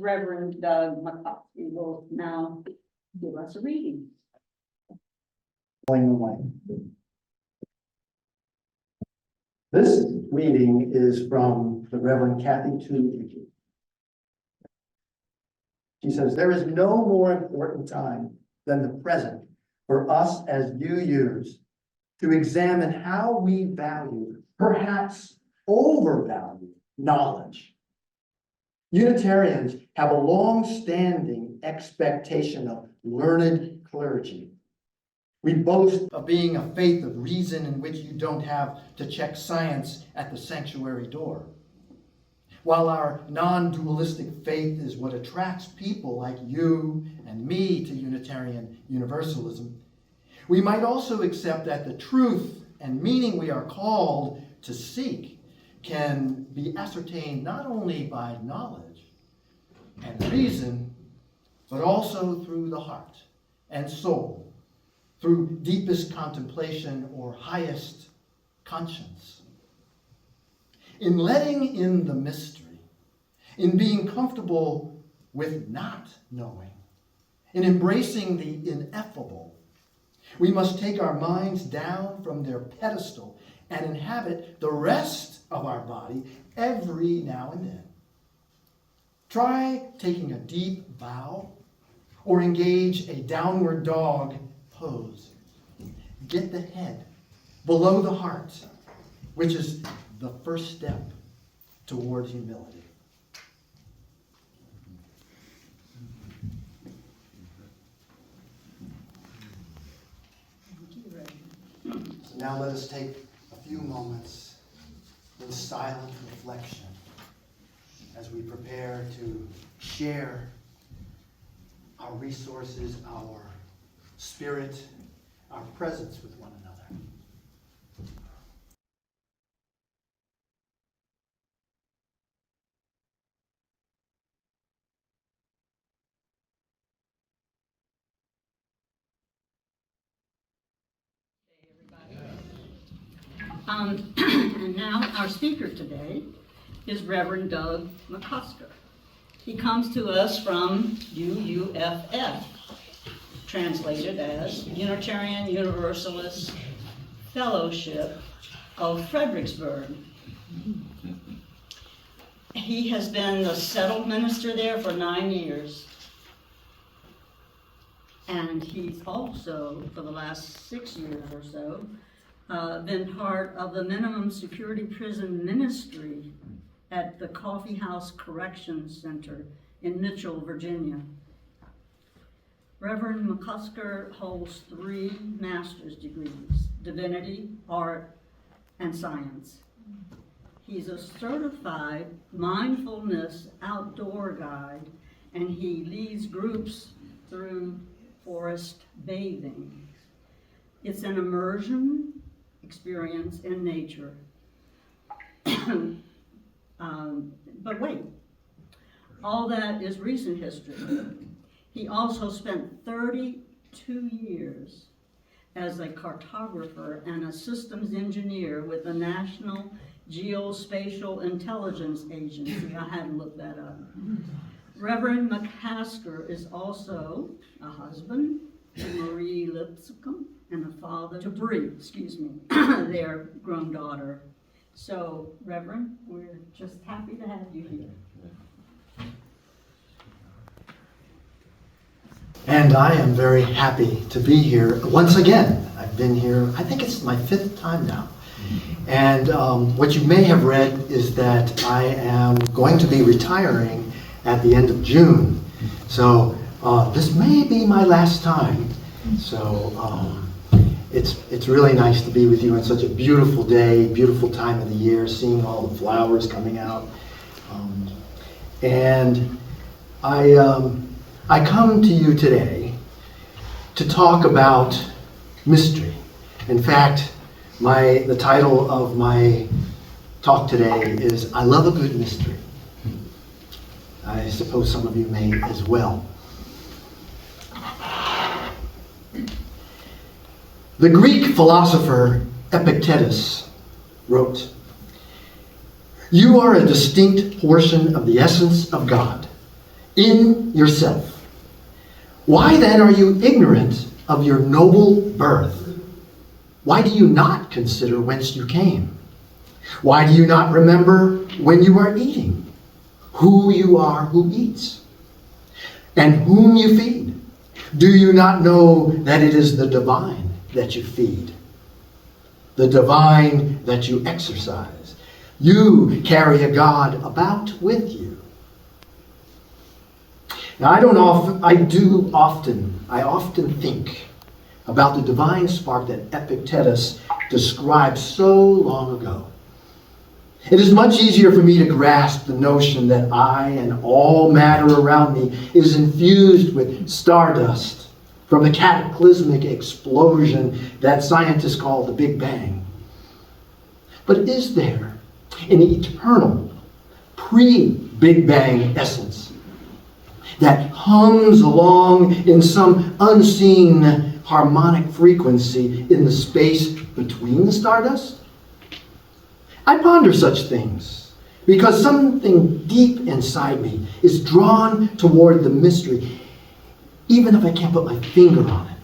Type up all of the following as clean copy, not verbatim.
Reverend Doug McCuster will now give us a reading. This reading is from the Reverend Kathy Tooley. She says, there is no more important time than the present for us as UUs to examine how we value, perhaps overvalue, knowledge. Unitarians have a long-standing expectation of learned clergy. We boast of being a faith of reason in which you don't have to check science at the sanctuary door. While our non-dualistic faith is what attracts people like you and me to Unitarian Universalism, we might also accept that the truth and meaning we are called to seek can be ascertained not only by knowledge and reason, but also through the heart and soul, through deepest contemplation or highest conscience. In letting in the mystery, in being comfortable with not knowing, in embracing the ineffable, we must take our minds down from their pedestal and inhabit the rest of our body every now and then. Try taking a deep bow or engage a downward dog pose. Get the head below the heart, which is the first step toward humility. So now let us take a few moments in silent reflection as we prepare to share our resources, our spirit, our presence with one another. And now our speaker today is Reverend Doug McCuster. He comes to us from UUFR, translated as Unitarian Universalist Fellowship of Fredericksburg. He has been the settled minister there for 9 years. And he's also, for the last 6 years or so, been part of the minimum security prison ministry at the Coffee House Correction Center in Mitchell, Virginia. Reverend McCuster holds 3 master's degrees: divinity, art, and science. He's a certified mindfulness outdoor guide, and he leads groups through forest bathing. It's an immersion experience in nature. But wait, all that is recent history. He also spent 32 years as a cartographer and a systems engineer with the National Geospatial Intelligence Agency. I had to look that up. Reverend McCuster is also a husband to Marie Lipscomb and a father to Bree, their grown daughter. So, Reverend, we're just happy to have you here. And I am very happy to be here once again. I've been here, I think it's my 5th time now. And what you may have read is that I am going to be retiring at the end of June. So this may be my last time. So it's really nice to be with you on such a beautiful day, beautiful time of the year, seeing all the flowers coming out. And I come to you today to talk about mystery. In fact, the title of my talk today is I Love a Good Mystery. I suppose some of you may as well. The Greek philosopher Epictetus wrote, "You are a distinct portion of the essence of God, in yourself. Why then are you ignorant of your noble birth? Why do you not consider whence you came? Why do you not remember when you are eating, who you are who eats, and whom you feed? Do you not know that it is the divine that you feed, the divine that you exercise? You carry a God about with you. Now, I often think about the divine spark that Epictetus described so long ago. It is much easier for me to grasp the notion that I and all matter around me is infused with stardust from the cataclysmic explosion that scientists call the Big Bang. But is there an eternal, pre-Big Bang essence that hums along in some unseen harmonic frequency in the space between the stardust? I ponder such things because something deep inside me is drawn toward the mystery, even if I can't put my finger on it.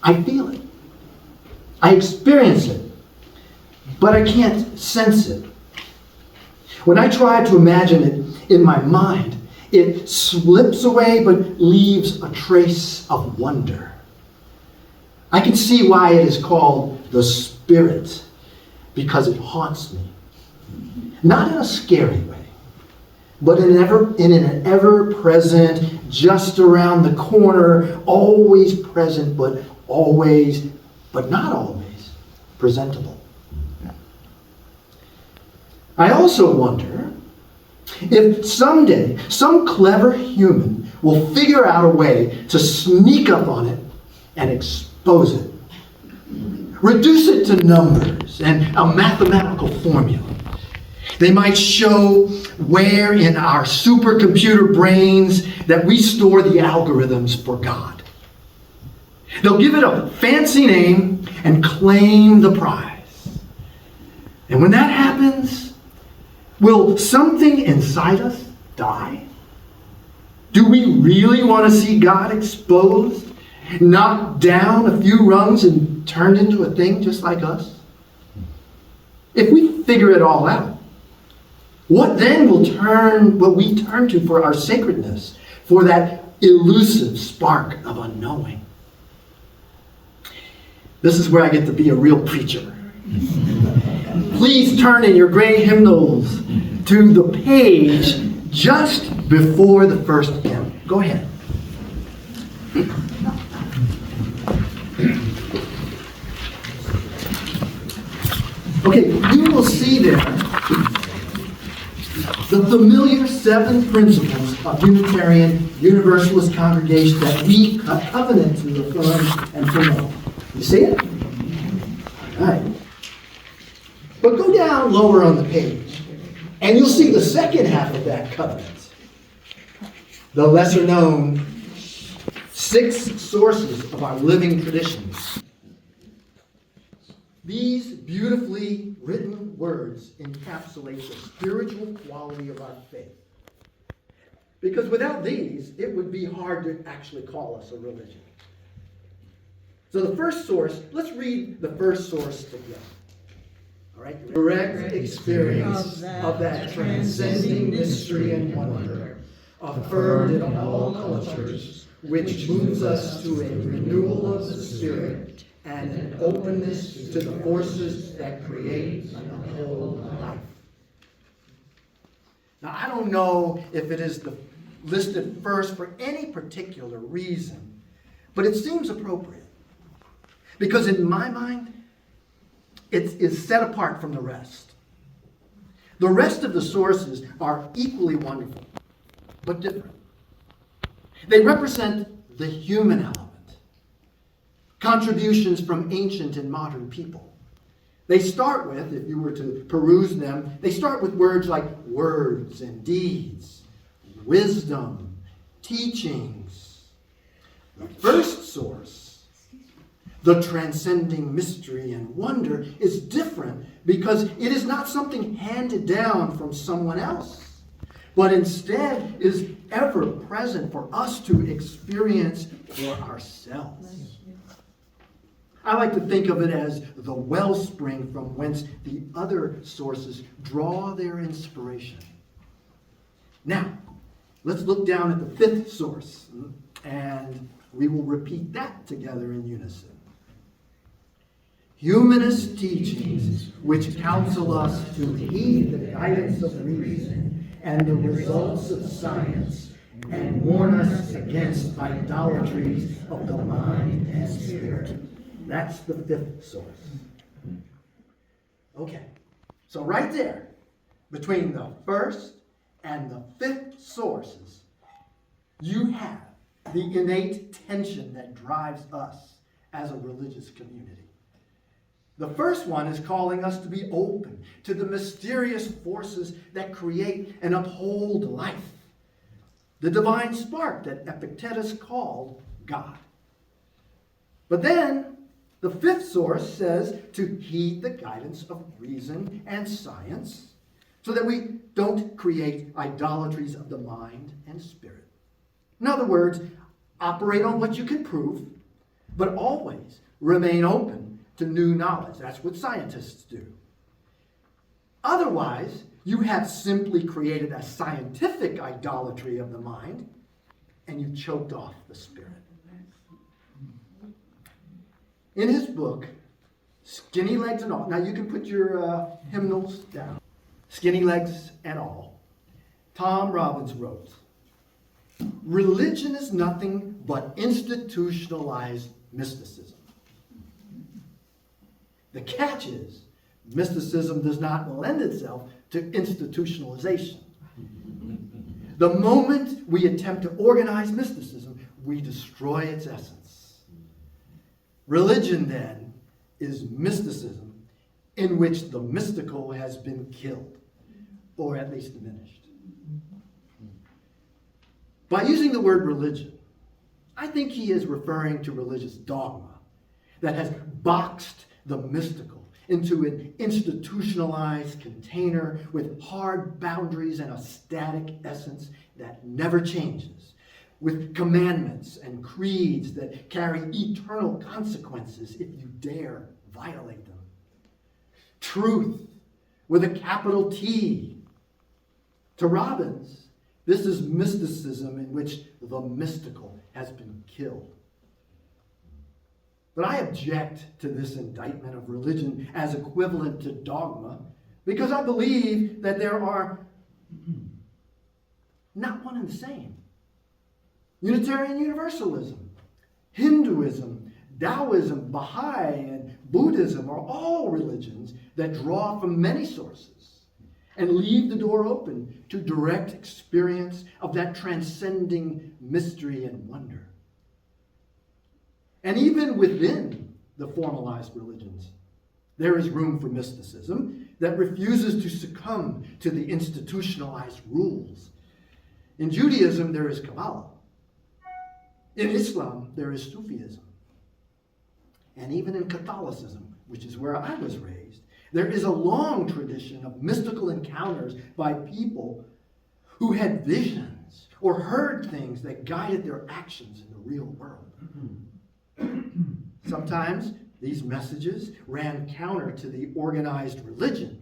I feel it. I experience it, but I can't sense it. When I try to imagine it in my mind, it slips away but leaves a trace of wonder. I can see why it is called the Spirit, because it haunts me. Not in a scary way, but in an ever-present, just around the corner, always present, but not always, presentable. I also wonder if someday some clever human will figure out a way to sneak up on it and expose it. Reduce it to numbers and a mathematical formula. They might show where in our supercomputer brains that we store the algorithms for God. They'll give it a fancy name and claim the prize. And when that happens, will something inside us die? Do we really want to see God exposed, knocked down a few rungs and turned into a thing just like us? If we figure it all out, what then will we turn to for our sacredness, for that elusive spark of unknowing? This is where I get to be a real preacher. Please turn in your gray hymnals to the page just before the first hymn. Go ahead. Okay, you will see there the familiar 7 principles of Unitarian Universalist congregation that we covenant to affirm and promote. You see it? All right. But go down lower on the page, and you'll see the second half of that covenant. The lesser known 6 sources of our living traditions. These beautifully written words encapsulate the spiritual quality of our faith. Because without these, it would be hard to actually call us a religion. So the first source, let's read the first source together. All right? Direct experience of that transcending mystery and wonder, affirmed in all cultures, which moves us to a renewal of the spirit and an openness to the forces that create a whole life. Now, I don't know if it is listed first for any particular reason, but it seems appropriate. Because in my mind, it is set apart from the rest. The rest of the sources are equally wonderful, but different. They represent the human element. Contributions from ancient and modern people. They start with, if you were to peruse them, they start with words like words and deeds, wisdom, teachings. The first source, the transcending mystery and wonder, is different because it is not something handed down from someone else, but instead is ever present for us to experience for ourselves. I like to think of it as the wellspring from whence the other sources draw their inspiration. Now, let's look down at the fifth source, and we will repeat that together in unison. Humanist teachings which counsel us to heed the guidance of reason and the results of science, and warn us against idolatries of the mind and spirit. That's the fifth source. Okay, so right there, between the first and the fifth sources, you have the innate tension that drives us as a religious community. The first one is calling us to be open to the mysterious forces that create and uphold life. The divine spark that Epictetus called God. But then, the fifth source says to heed the guidance of reason and science so that we don't create idolatries of the mind and spirit. In other words, operate on what you can prove, but always remain open to new knowledge. That's what scientists do. Otherwise, you have simply created a scientific idolatry of the mind, and you choked off the spirit. In his book, Skinny Legs and All, now you can put your hymnals down. Skinny Legs and All, Tom Robbins wrote, "Religion is nothing but institutionalized mysticism. The catch is, mysticism does not lend itself to institutionalization. The moment we attempt to organize mysticism, we destroy its essence. Religion, then, is mysticism in which the mystical has been killed, or at least diminished." By using the word religion, I think he is referring to religious dogma that has boxed the mystical into an institutionalized container with hard boundaries and a static essence that never changes, with commandments and creeds that carry eternal consequences if you dare violate them. Truth with a capital T. To Robbins, this is mysticism in which the mystical has been killed. But I object to this indictment of religion as equivalent to dogma because I believe that there are not one and the same. Unitarian Universalism, Hinduism, Taoism, Baha'i, and Buddhism are all religions that draw from many sources and leave the door open to direct experience of that transcending mystery and wonder. And even within the formalized religions, there is room for mysticism that refuses to succumb to the institutionalized rules. In Judaism, there is Kabbalah. In Islam, there is Sufism. And even in Catholicism, which is where I was raised, there is a long tradition of mystical encounters by people who had visions or heard things that guided their actions in the real world. Sometimes these messages ran counter to the organized religion,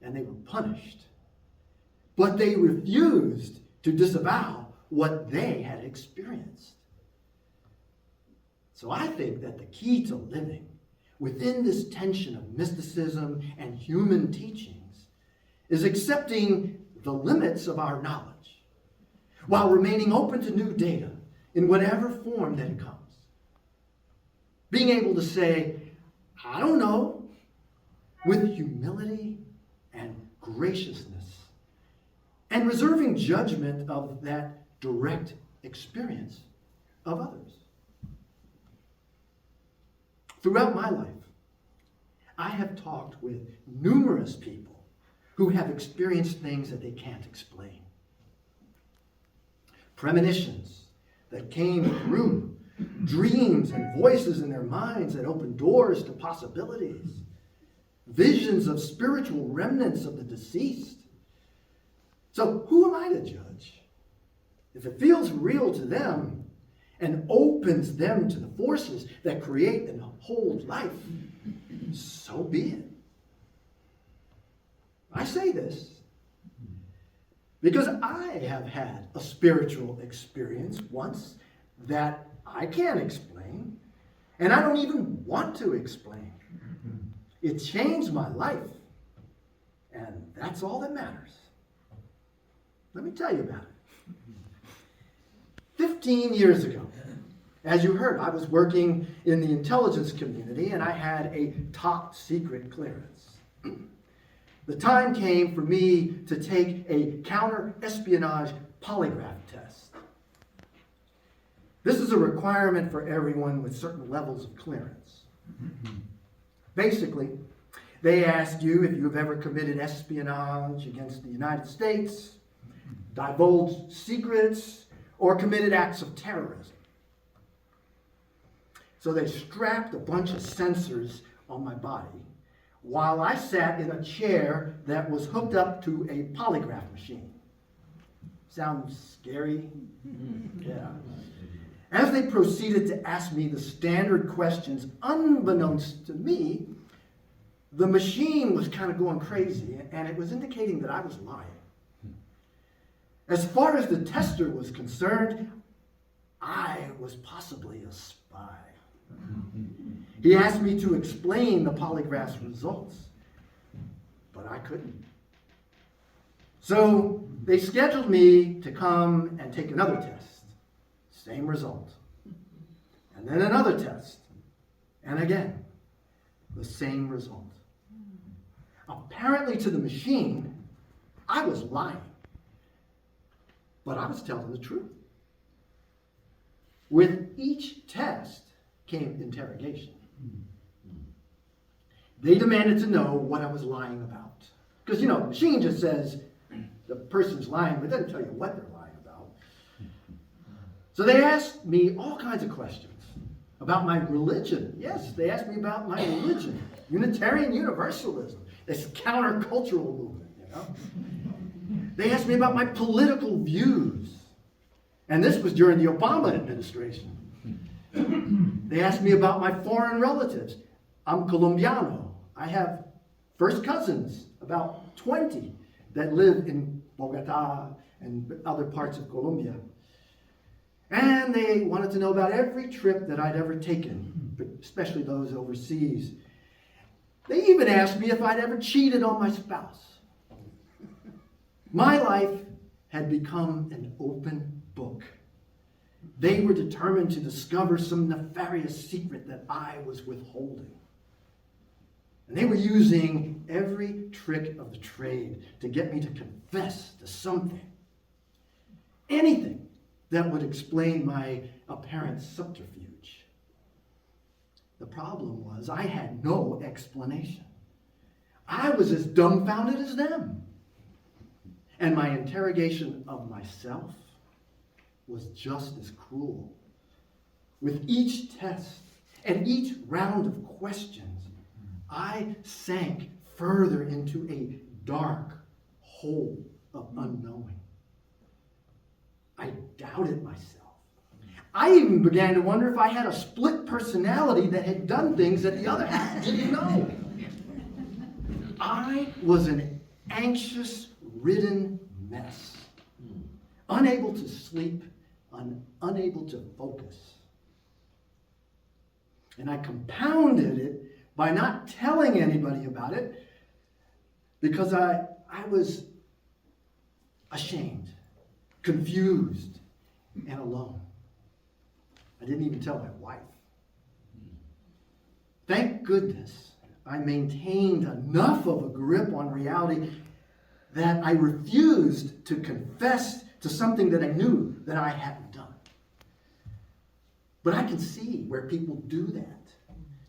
and they were punished. But they refused to disavow what they had experienced. So I think that the key to living within this tension of mysticism and human teachings is accepting the limits of our knowledge while remaining open to new data in whatever form that it comes. Being able to say, I don't know, with humility and graciousness, and reserving judgment of that direct experience of others. Throughout my life, I have talked with numerous people who have experienced things that they can't explain. Premonitions that came through, dreams and voices in their minds that opened doors to possibilities, visions of spiritual remnants of the deceased. So who am I to judge? If it feels real to them and opens them to the forces that create and hold life, so be it. I say this because I have had a spiritual experience once that I can't explain, and I don't even want to explain. It changed my life, and that's all that matters. Let me tell you about it. 15 years ago, as you heard, I was working in the intelligence community, and I had a top secret clearance. The time came for me to take a counter-espionage polygraph test. This is a requirement for everyone with certain levels of clearance. Basically, they ask you if you've ever committed espionage against the United States, divulged secrets, or committed acts of terrorism. So they strapped a bunch of sensors on my body while I sat in a chair that was hooked up to a polygraph machine. Sounds scary? Yeah. As they proceeded to ask me the standard questions, unbeknownst to me, the machine was kind of going crazy, and it was indicating that I was lying. As far as the tester was concerned, I was possibly a spy. He asked me to explain the polygraph's results, but I couldn't. So they scheduled me to come and take another test. Same result. And then another test. And again, the same result. Apparently to the machine, I was lying. But I was telling the truth. With each test came interrogation. They demanded to know what I was lying about. Because, the machine just says the person's lying, but doesn't tell you what they're lying about. So they asked me all kinds of questions about my religion. Yes, they asked me about my religion. Unitarian Universalism. This countercultural movement, They asked me about my political views. And this was during the Obama administration. They asked me about my foreign relatives. I'm Colombiano. I have first cousins, about 20, that live in Bogota and other parts of Colombia. And they wanted to know about every trip that I'd ever taken, especially those overseas. They even asked me if I'd ever cheated on my spouse. My life had become an open book. They were determined to discover some nefarious secret that I was withholding. And they were using every trick of the trade to get me to confess to something. Anything that would explain my apparent subterfuge. The problem was I had no explanation. I was as dumbfounded as them. And my interrogation of myself was just as cruel. With each test and each round of questions, I sank further into a dark hole of unknowing. I doubted myself. I even began to wonder if I had a split personality that had done things that the other half didn't know. I was an anxious-ridden mess, unable to sleep, unable to focus. And I compounded it by not telling anybody about it because I was ashamed, confused, and alone. I didn't even tell my wife. Thank goodness I maintained enough of a grip on reality that I refused to confess to something that I knew that I hadn't done. But I can see where people do that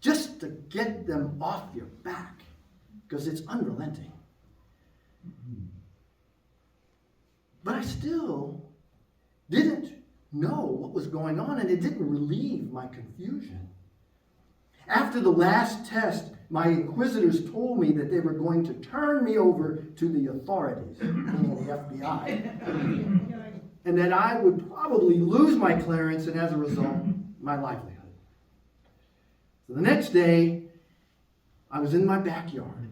just to get them off your back because it's unrelenting. But I still didn't know what was going on, and it didn't relieve my confusion. After the last test, my inquisitors told me that they were going to turn me over to the authorities, meaning the FBI, and that I would probably lose my clearance and, as a result, my livelihood. So the next day, I was in my backyard,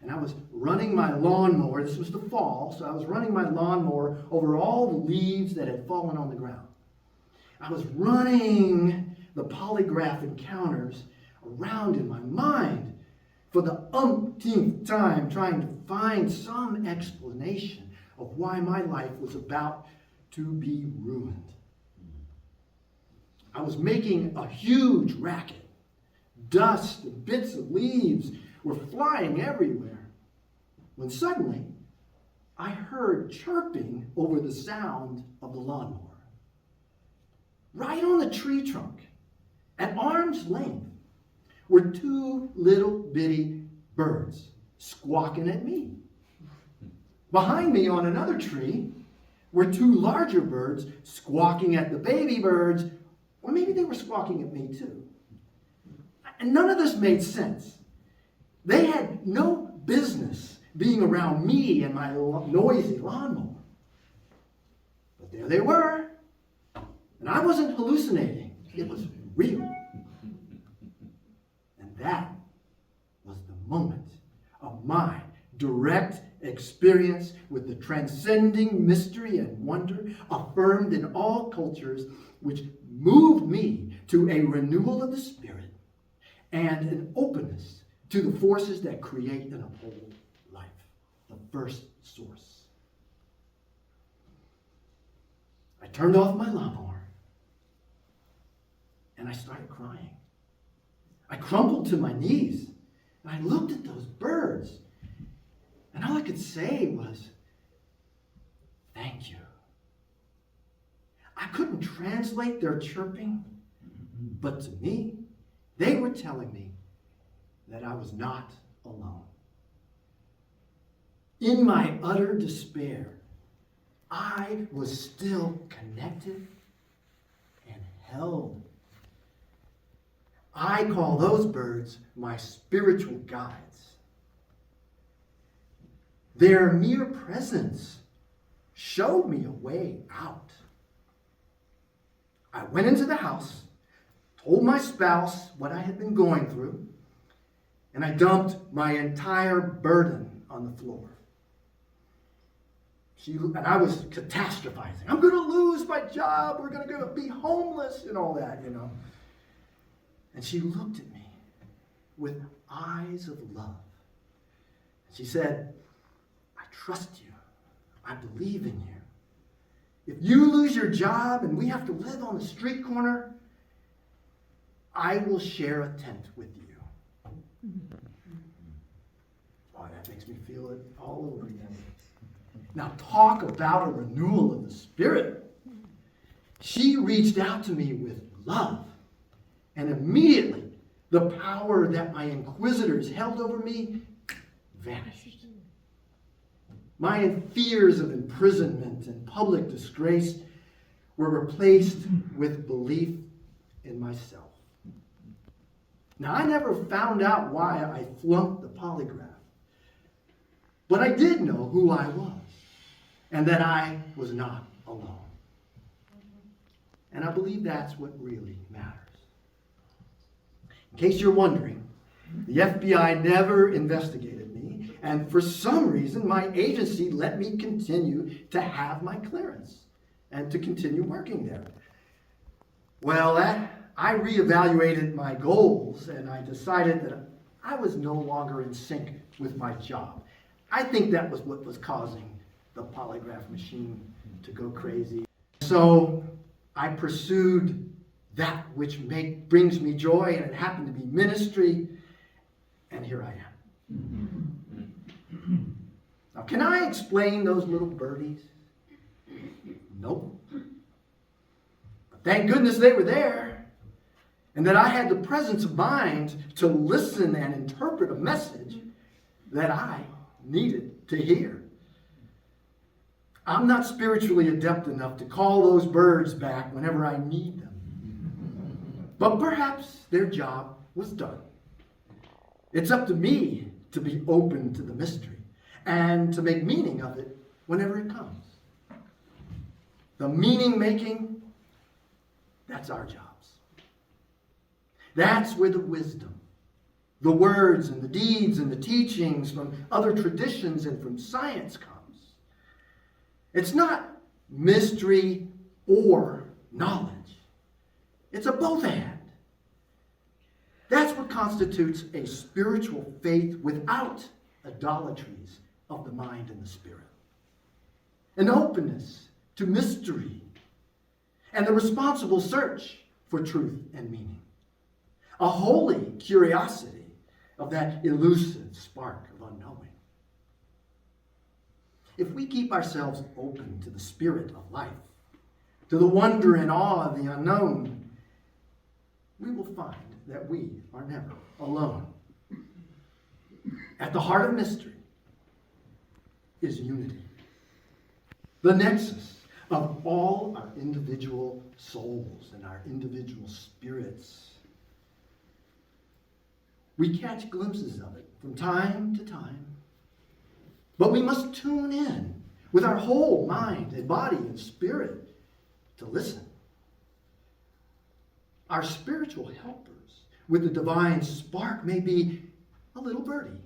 and I was running my lawnmower. This was the fall, so I was running my lawnmower over all the leaves that had fallen on the ground. I was running the polygraph encounters around in my mind for the umpteenth time, trying to find some explanation of why my life was about to be ruined. I was making a huge racket. Dust and bits of leaves were flying everywhere, when suddenly I heard chirping over the sound of the lawnmower. Right on the tree trunk, at arm's length, were two little bitty birds squawking at me. Behind me on another tree were two larger birds squawking at the baby birds, or maybe they were squawking at me too. And none of this made sense. They had no business being around me and my noisy lawnmower. But there they were. And I wasn't hallucinating. It was real. And that was the moment of my direct experience with the transcending mystery and wonder affirmed in all cultures, which moved me to a renewal of the spirit and an openness to the forces that create and uphold life, the first source. I turned off my lawnmower and I started crying. I crumpled to my knees and I looked at those birds, and all I could say was, "Thank you." I couldn't translate their chirping, but to me, they were telling me that I was not alone. In my utter despair, I was still connected and held. I call those birds my spiritual guides. Their mere presence showed me a way out. I went into the house, told my spouse what I had been going through, and I dumped my entire burden on the floor. And I was catastrophizing. I'm going to lose my job. We're going to be homeless and all that, you know. And she looked at me with eyes of love. She said, "I trust you. I believe in you. If you lose your job and we have to live on the street corner, I will share a tent with you." Boy, that makes me feel it all over again. Now talk about a renewal of the spirit. She reached out to me with love, and immediately the power that my inquisitors held over me vanished. My fears of imprisonment and public disgrace were replaced with belief in myself. Now, I never found out why I flunked the polygraph, but I did know who I was and that I was not alone. And I believe that's what really matters. In case you're wondering, the FBI never investigated me, and for some reason, my agency let me continue to have my clearance and to continue working there. Well, I reevaluated my goals, and I decided that I was no longer in sync with my job. I think that was what was causing the polygraph machine to go crazy. So I pursued that which brings me joy, and it happened to be ministry, and here I am. Now, can I explain those little birdies? Nope. But thank goodness they were there, and that I had the presence of mind to listen and interpret a message that I needed to hear. I'm not spiritually adept enough to call those birds back whenever I need them. But perhaps their job was done. It's up to me to be open to the mystery and to make meaning of it whenever it comes. The meaning making, that's our jobs. That's where the wisdom, the words and the deeds and the teachings from other traditions and from science comes. It's not mystery or knowledge. It's a both and. That's what constitutes a spiritual faith without idolatries of the mind and the spirit. An openness to mystery and the responsible search for truth and meaning. A holy curiosity of that elusive spark of unknowing. If we keep ourselves open to the spirit of life, to the wonder and awe of the unknown, we will find that we are never alone. At the heart of mystery is unity, the nexus of all our individual souls and our individual spirits. We catch glimpses of it from time to time, but we must tune in with our whole mind and body and spirit to listen. Our spiritual helpers with the divine spark may be a little birdie,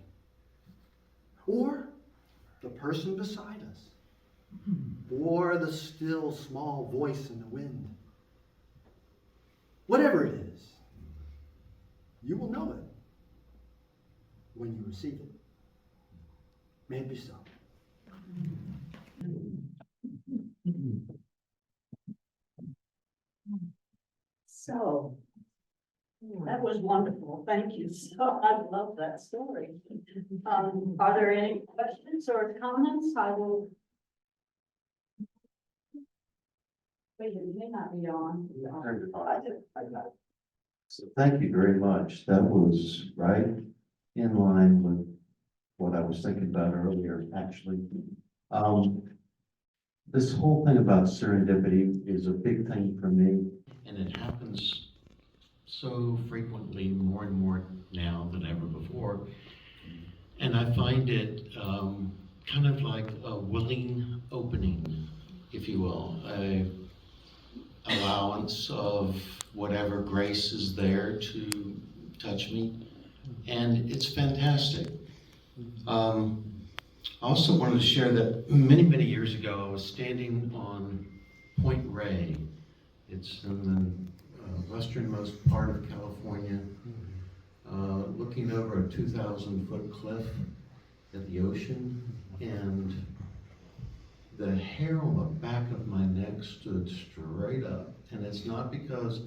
or the person beside us, or the still small voice in the wind. Whatever it is, you will know it when you receive it. May it be so. So, that was wonderful. Thank you. So, I love that story. Are there any questions or comments? I will. Wait, it may not be on. So thank you very much. That was right in line with what I was thinking about earlier, actually. This whole thing about serendipity is a big thing for me. And it happens so frequently, more and more now than ever before. And I find it kind of like a willing opening, if you will, a allowance of whatever grace is there to touch me. And it's fantastic. I also wanted to share that many, many years ago, I was standing on Point Ray. It's in the westernmost part of California, looking over a 2,000-foot cliff at the ocean, and the hair on the back of my neck stood straight up. And it's not because,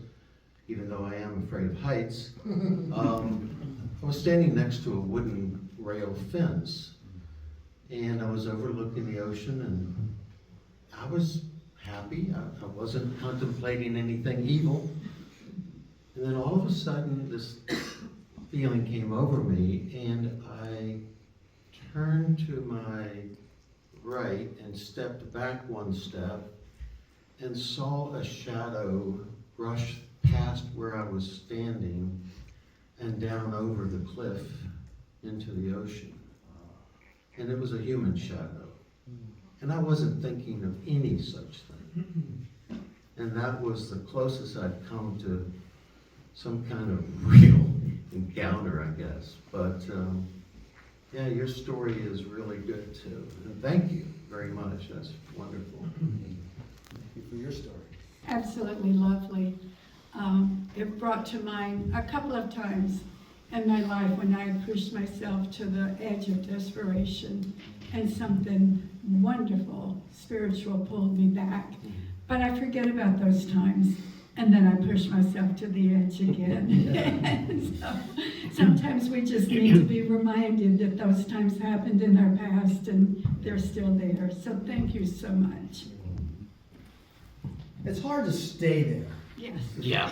even though I am afraid of heights, I was standing next to a wooden rail fence, and I was overlooking the ocean, and I was happy. I wasn't contemplating anything evil. And then all of a sudden, this feeling came over me, and I turned to my right and stepped back one step and saw a shadow brush past where I was standing and down over the cliff into the ocean. And it was a human shadow. And I wasn't thinking of any such thing. And that was the closest I'd come to some kind of real encounter, I guess. But yeah, your story is really good too. And thank you very much. That's wonderful. Thank you for your story. Absolutely lovely. It brought to mind a couple of times in my life when I had pushed myself to the edge of desperation and something wonderful, spiritual, pulled me back. But I forget about those times, and then I push myself to the edge again. So, sometimes we just need to be reminded that those times happened in our past and they're still there. So thank you so much. It's hard to stay there. Yes. Yeah.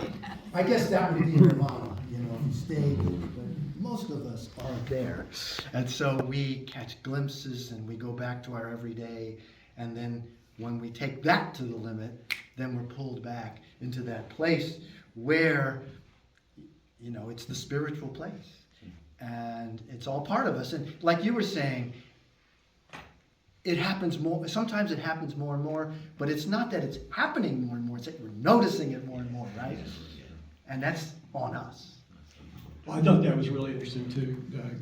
I guess that would be nirvana, you know, if you stayed, but most of us aren't there. And so we catch glimpses and we go back to our everyday, and then when we take that to the limit, then we're pulled back into that place where, you know, it's the spiritual place. And it's all part of us. And like you were saying, it happens more, sometimes it happens more and more, but it's not that it's happening more and more, it's that we're noticing it more and more, right? And that's on us. Well, I thought that was really interesting too, Doug.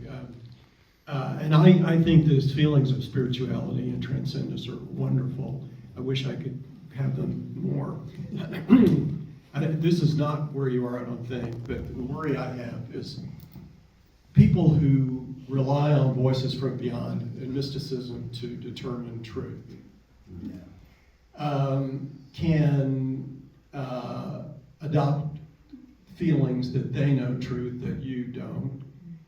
And I think those feelings of spirituality and transcendence are wonderful. I wish I could have them more. This is not where you are, I don't think, but the worry I have is people who rely on voices from beyond and mysticism to determine truth can adopt feelings that they know truth that you don't,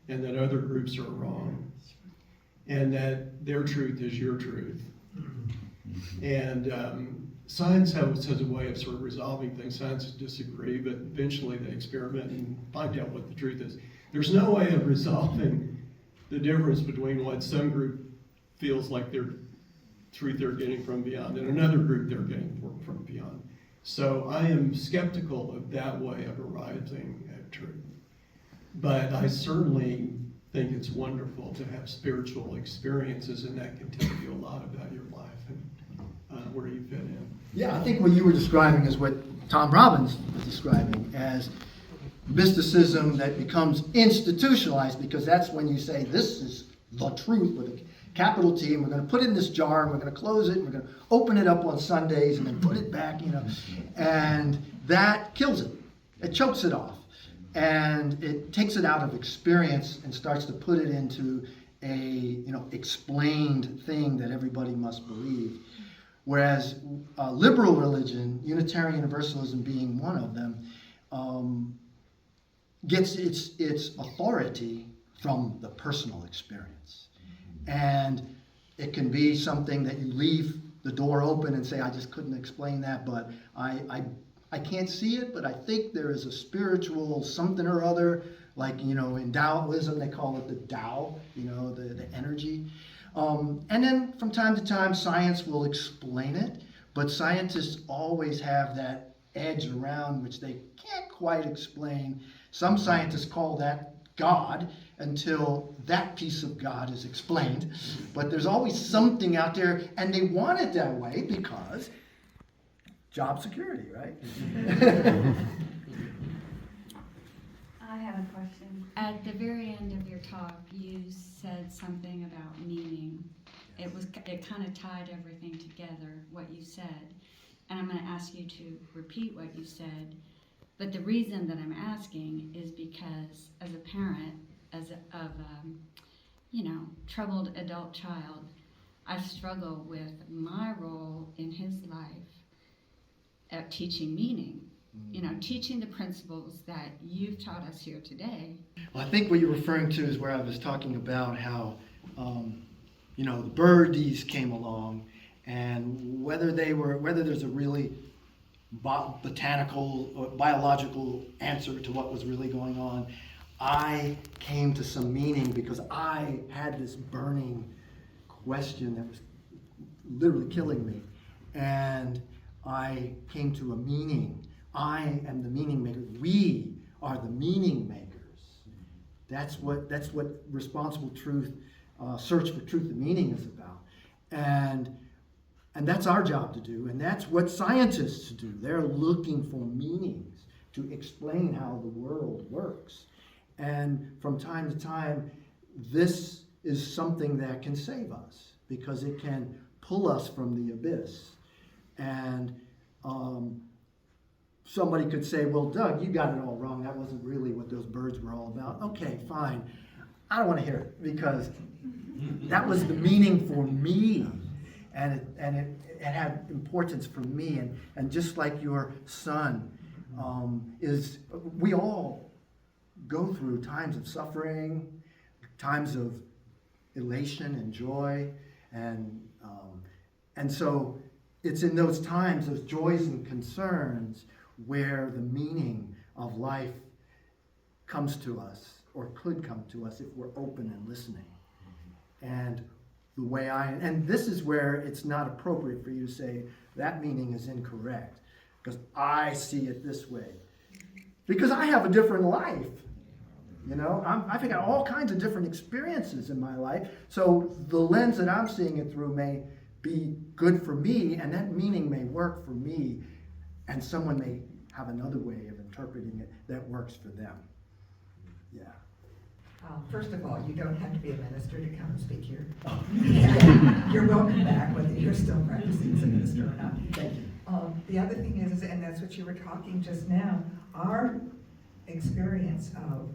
and that other groups are wrong, and that their truth is your truth. And science has a way of sort of resolving things. Scientists disagree, but eventually they experiment and find out what the truth is. There's no way of resolving the difference between what some group feels like their truth they're getting from beyond and another group they're getting from beyond. So I am skeptical of that way of arriving at truth. But I certainly think it's wonderful to have spiritual experiences, and that can tell you a lot about your life and where you fit in. Yeah, I think what you were describing is what Tom Robbins was describing as mysticism that becomes institutionalized, because that's when you say this is the truth with a capital T, and we're going to put it in this jar, and we're going to close it, and we're going to open it up on Sundays, and then put it back, and that kills it. It chokes it off, and it takes it out of experience and starts to put it into a explained thing that everybody must believe. Whereas liberal religion, Unitarian Universalism being one of them, gets its authority from the personal experience. And it can be something that you leave the door open and say, I just couldn't explain that, but I can't see it, but I think there is a spiritual something or other, like, in Taoism, they call it the Tao, the energy. And then from time to time, science will explain it, but scientists always have that edge around which they can't quite explain. Some scientists call that God until that piece of God is explained. But there's always something out there, and they want it that way because job security, right? I have a question. At the very end of your talk, you said something about meaning. It kind of tied everything together, what you said. And I'm going to ask you to repeat what you said. But the reason that I'm asking is because as a parent, troubled adult child, I struggle with my role in his life at teaching meaning. Teaching the principles that you've taught us here today. Well, I think what you're referring to is where I was talking about how, the birdies came along, and whether there's a really botanical or biological answer to what was really going on. I came to some meaning because I had this burning question that was literally killing me, and I came to a meaning. I am the meaning maker. We are the meaning makers. That's what responsible truth, search for truth and meaning is about. And that's our job to do, and that's what scientists do. They're looking for meanings to explain how the world works. And from time to time, this is something that can save us because it can pull us from the abyss. And somebody could say, well, Doug, you got it all wrong. That wasn't really what those birds were all about. Okay, fine. I don't want to hear it because that was the meaning for me. And it had importance for me. And just like your son, we all go through times of suffering, times of elation and joy. And so it's in those times, those joys and concerns, where the meaning of life comes to us, or could come to us if we're open and listening. And this is where it's not appropriate for you to say that meaning is incorrect, because I see it this way. Because I have a different life. You know, I've got all kinds of different experiences in my life. So the lens that I'm seeing it through may be good for me, and that meaning may work for me, and someone may have another way of interpreting it that works for them. Yeah. First of all, you don't have to be a minister to come and speak here. You're welcome back, whether you're still practicing as a minister or not. Thank you. The other thing is, and that's what you were talking just now, our experience of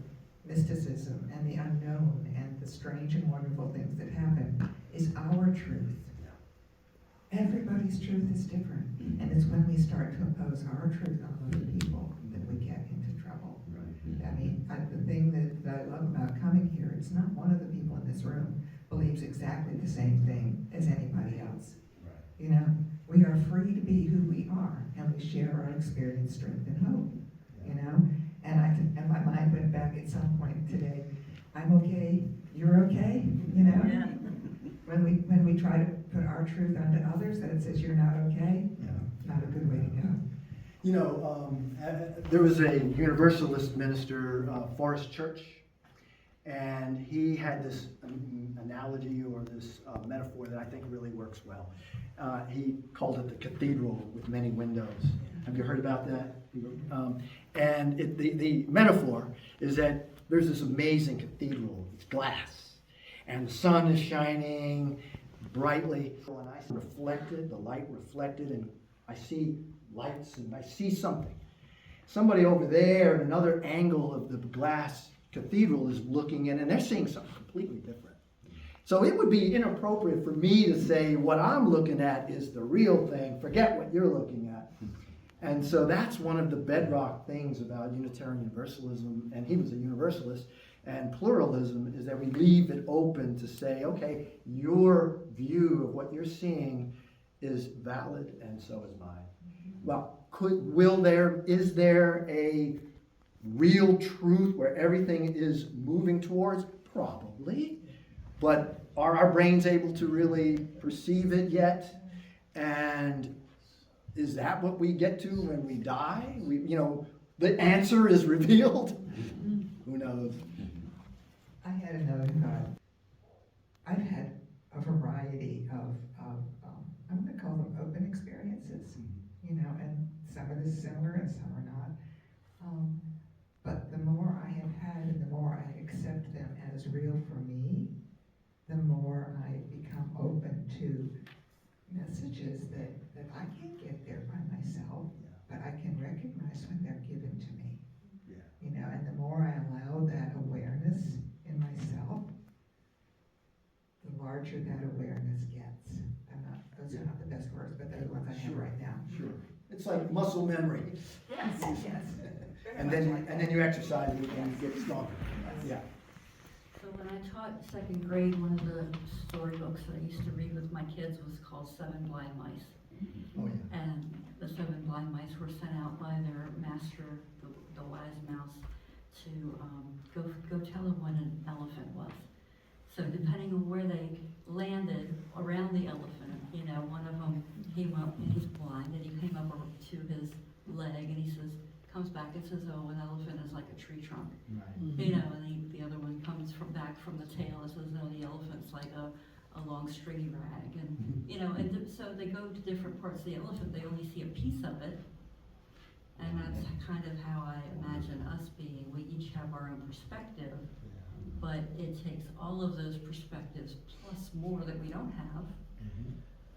mysticism and the unknown and the strange and wonderful things that happen is our truth. Everybody's truth is different, and it's when we start to impose our truth on other people that we get into trouble. I mean, the thing that I love about coming here, it's not one of the people in this room believes exactly the same thing as anybody else. You know, we are free to be who we are, and we share our experience, strength, and hope. You know, and my mind went back at some point today. I'm okay. You're okay. You know, Yeah. when we try to put our truth onto others, that it says you're not okay. Not a good way to go. You know, there was a Universalist minister, Forrest Church, and he had this analogy or this metaphor that I think really works well. He called it the cathedral with many windows. Have you heard about that? And the metaphor is that there's this amazing cathedral. It's glass, and the sun is shining brightly, and I see reflected, the light reflected, and I see lights, and I see something. Somebody over there at another angle of the glass cathedral is looking in, and they're seeing something completely different. So it would be inappropriate for me to say what I'm looking at is the real thing, forget what you're looking at. And so that's one of the bedrock things about Unitarian Universalism, and he was a Universalist, and pluralism is that we leave it open to say, okay, your view of what you're seeing is valid, and so is mine. Well, is there a real truth where everything is moving towards? Probably. But are our brains able to really perceive it yet? And is that what we get to when we die? The answer is revealed. Who knows? I had another thought. I've had a variety of I'm going to call them open experiences, you know, and some are similar and some are not. But the more I have had and the more I accept them as real for me, the more I become open to messages that I can't get there by myself, but I can recognize when they're given to me. You know, and the more I allow that awareness in myself, the larger that awareness gets. Those are not the best words, but they're the ones I have right now. Sure. It's like muscle memory. Yes, yes. And then you exercise it and you get stronger. Yeah. So when I taught second grade, one of the storybooks that I used to read with my kids was called Seven Blind Mice. Oh, yeah. And the seven blind mice were sent out by their master, the wise mouse, to go tell him what an elephant was. So depending on where they landed around the elephant, you know, one of them came up and he's blind, and he came up to his leg and he comes back and says, oh, an elephant is like a tree trunk. Right. You know, and the other one comes back from the tail and says, no, the elephant's like a long stringy rag. And, you know, and so they go to different parts of the elephant, they only see a piece of it. And that's kind of how I imagine us being. We each have our own perspective, but it takes all of those perspectives plus more that we don't have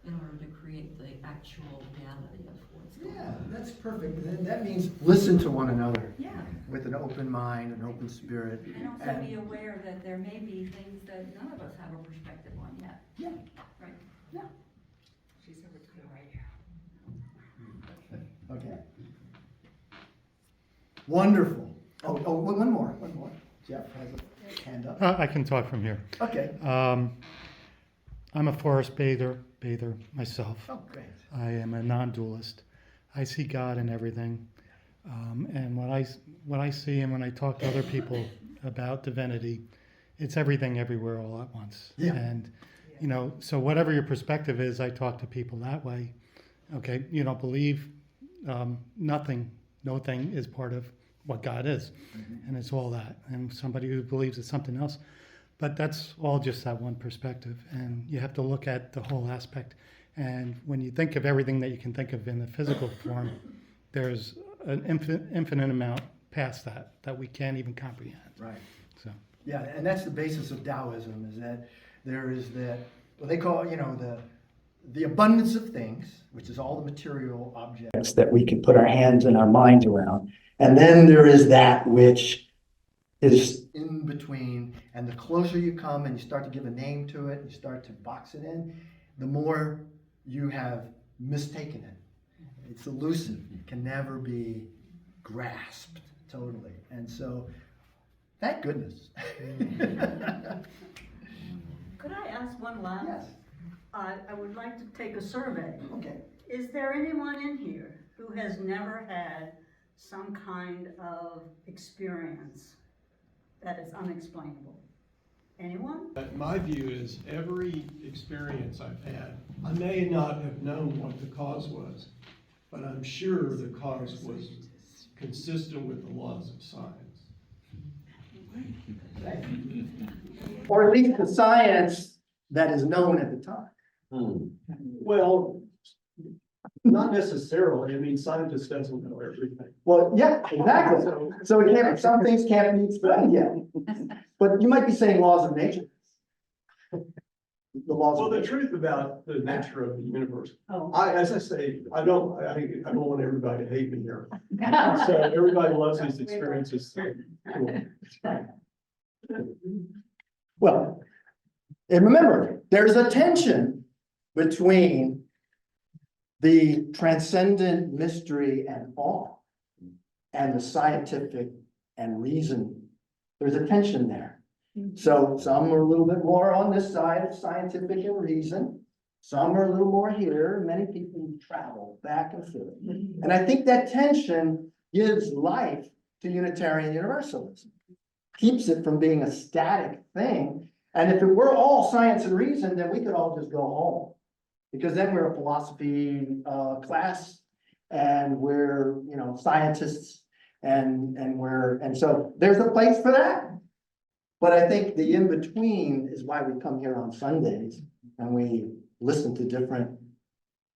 in order to create the actual reality of what's going Yeah, on. that's perfect. And that means listen to one another Yeah. with an open mind, an open spirit. And also be aware that there may be things that none of us have a perspective on yet. Yeah. Right. Yeah. She's over to the right. Okay. Wonderful. Oh, one more. Jeff has a hand up. I can talk from here. Okay. I'm a forest bather myself. Oh, great. I am a non-dualist. I see God in everything. And when I see and when I talk to other people about divinity, it's everything everywhere all at once. Yeah. And, you know, so whatever your perspective is, I talk to people that way. Okay, you don't believe, no thing is part of what God is. And it's all that. And somebody who believes it's something else. But that's all just that one perspective. And you have to look at the whole aspect. And when you think of everything that you can think of in the physical form, there's an infinite amount past that we can't even comprehend. Right. So. Yeah, and that's the basis of Taoism, is that there is that, what they call, the abundance of things, which is all the material objects that we can put our hands and our minds around. And then there is that which is in between, and the closer you come and you start to give a name to it, you start to box it in, the more you have mistaken it. It's elusive. It can never be grasped totally. And so, thank goodness. Could I ask one last? Yes. I would like to take a survey. Okay. Is there anyone in here who has never had some kind of experience that is unexplainable? Anyone? My view is every experience I've had, I may not have known what the cause was, but I'm sure the cause was consistent with the laws of science. Or at least the science that is known at the time. Well, not necessarily. I mean, scientists doesn't know everything. Well, yeah, exactly. So it can't, some things can't be explained yet. But you might be saying laws of nature. The laws Well, of the nature. truth about the nature of the universe, Oh. as I say, I don't want everybody to hate me here. So everybody loves these experiences. Cool. Well, and remember, there's a tension between the transcendent mystery and awe and the scientific and reason. There's a tension there. So some are a little bit more on this side of scientific and reason. Some are a little more here. Many people travel back and forth. And I think that tension gives life to Unitarian Universalism. Keeps it from being a static thing. And if it were all science and reason, then we could all just go home. Because then we're a philosophy class, and we're, scientists, and so there's a place for that. But I think the in-between is why we come here on Sundays and we listen to different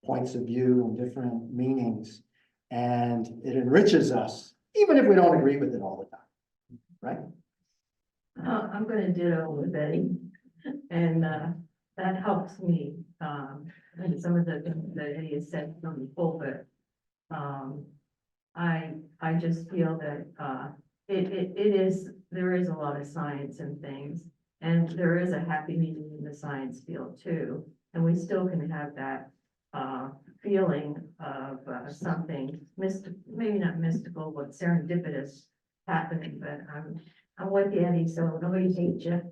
points of view and different meanings. And it enriches us, even if we don't agree with it all the time, right? I'm gonna ditto with Betty, and that helps me. And some of the things that Eddie has said from the pulpit. I just feel that there is a lot of science in things, and there is a happy medium in the science field too. And we still can have that feeling of something maybe not mystical, but serendipitous happening. But I'm with Eddie, so nobody hates you.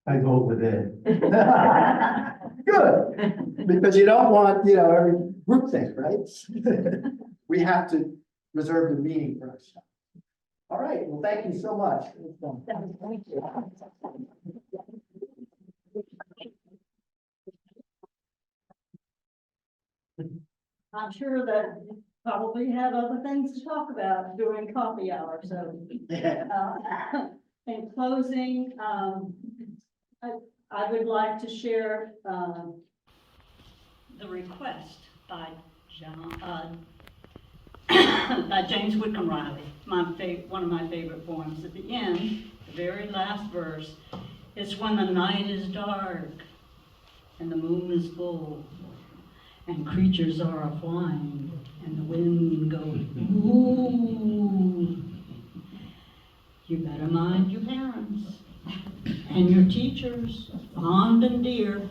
I vote with it. Good, because you don't want, every group thing, right? We have to reserve the meaning for ourselves. All right, well, thank you so much. Thank you. I'm sure that you probably have other things to talk about during coffee hour, so. In closing, I would like to share, the request by James Whitcomb Riley, one of my favorite poems. At the end, the very last verse, it's when the night is dark and the moon is full and creatures are a-flying and the wind goes ooh. You better mind your parents and your teachers, fond and dear,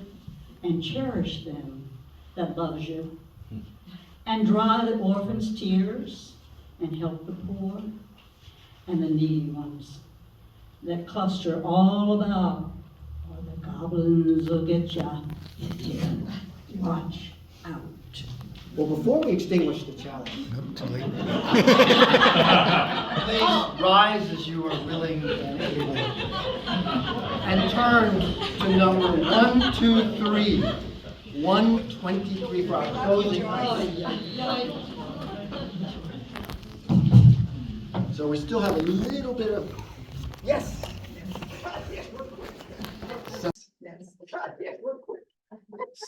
and cherish them that loves you. And dry the orphan's tears and help the poor and the needy ones that cluster all about, or the goblins will get ya if you watch out. Well, before we extinguish the challenge, Too late. please rise as you are willing and able, and turn to number 123 1:23 for our closing. So we still have a little bit of, yes.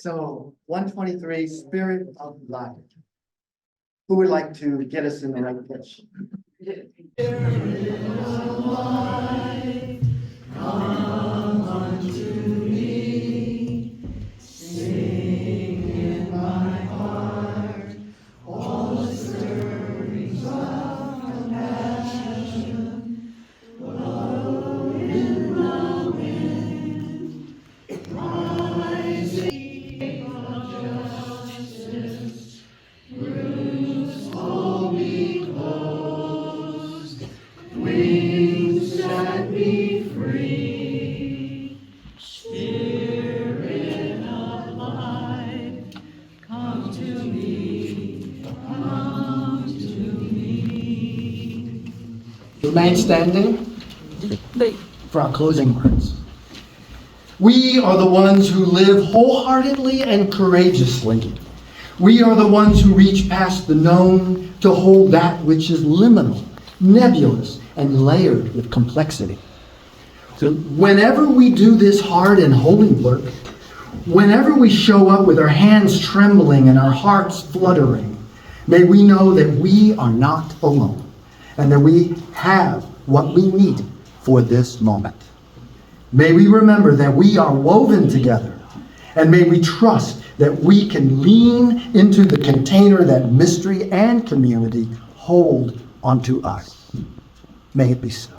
So 123, Spirit of Life. Who would like to get us in the right pitch? Remain standing for our closing words. We are the ones who live wholeheartedly and courageously. We are the ones who reach past the known to hold that which is liminal, nebulous, and layered with complexity. So whenever we do this hard and holy work, whenever we show up with our hands trembling and our hearts fluttering, may we know that we are not alone and that we have what we need for this moment. May we remember that we are woven together, and may we trust that we can lean into the container that mystery and community hold onto us. May it be so.